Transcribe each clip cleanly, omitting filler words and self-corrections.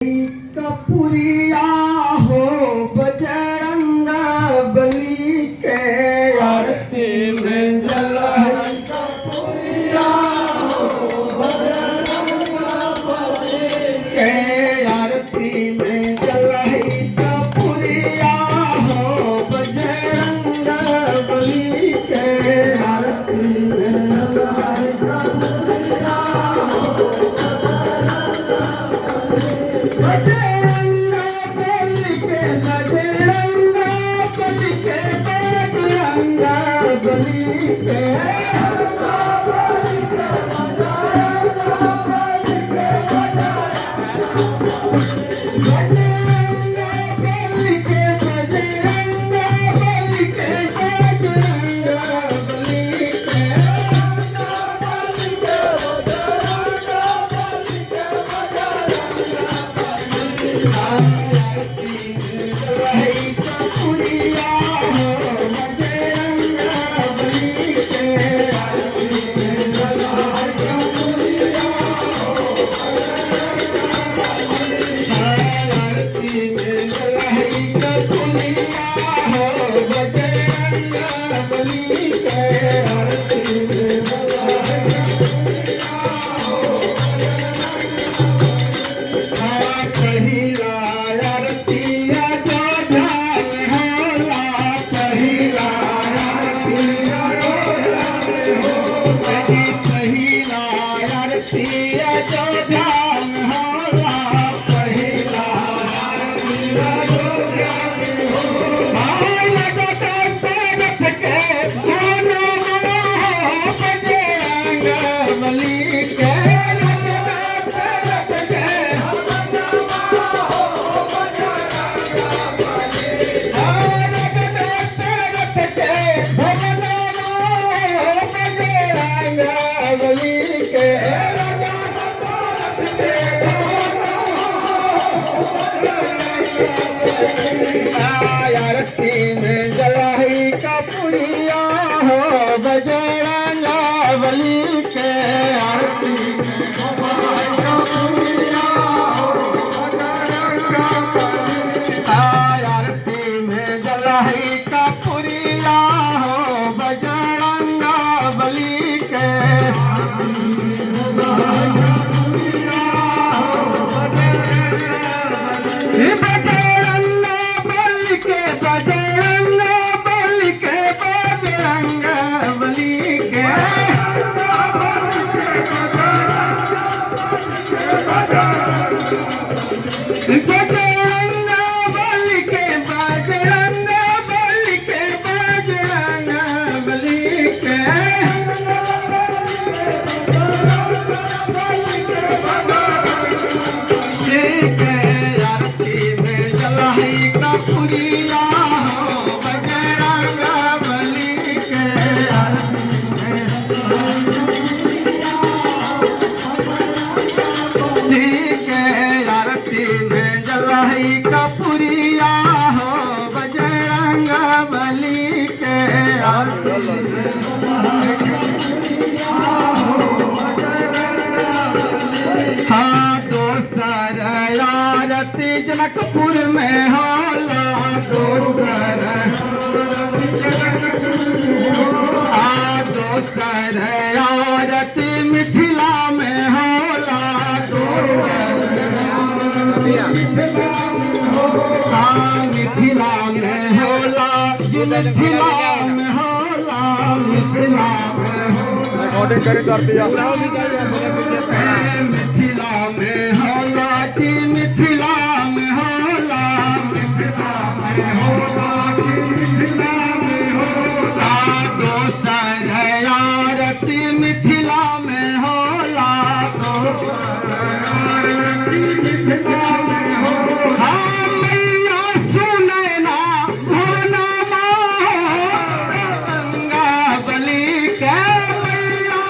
कपुरिया हो बजरंग बली के आरती में जलाई कपुरिया हो बजरंग बली के आरती में जलाई कपुरिया हो बजरंग बली के आरती में जलाई कपुरिया बजरंग बली के बजरंग बली के बजरंग बली के आरती में जलाई कपुरिया हो बजरंग बली के आरती में कपुरिया हो आरती में जलाई कपुरिया हो बजरंग बली के कपुरिया हो बजरंग बली के आरती में जलाई कपुरिया हो बजरंग बली के हाँ दोसर आरती जनकपुर में होला दोसर आरती मिथिला में होला मिथिला में होला मिथिला में होला मिथिला में मिथिला में होला कि मिथिला में होला मिथिला में होला कि मिथिला में होला दोसर आरती मिथिला में होला आरती मिथिला में होला मैया सुने ना होना गंगा बली के मैया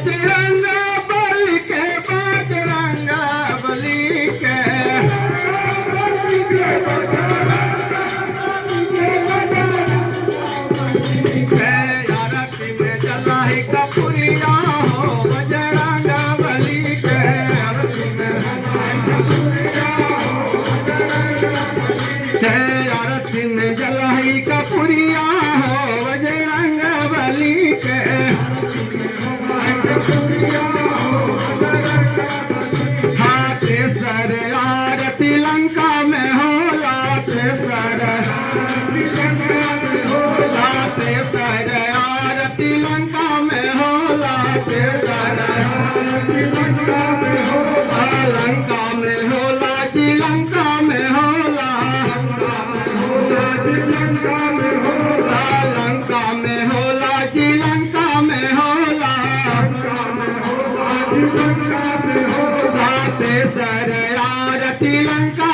बजरंग बली के बजरंग बली के आरती में जलाई कपूरिया हो बजरंग बली के आरती में आरती में जलाई कपूरिया हो बजरंग बली के हाथे सर आरती लंका में होला हाथे सर आरती लंका में होला हाथे सर लंका में होला जी लंका में होला लंका में होला जी लंका में होला हाथे सर आरती लंका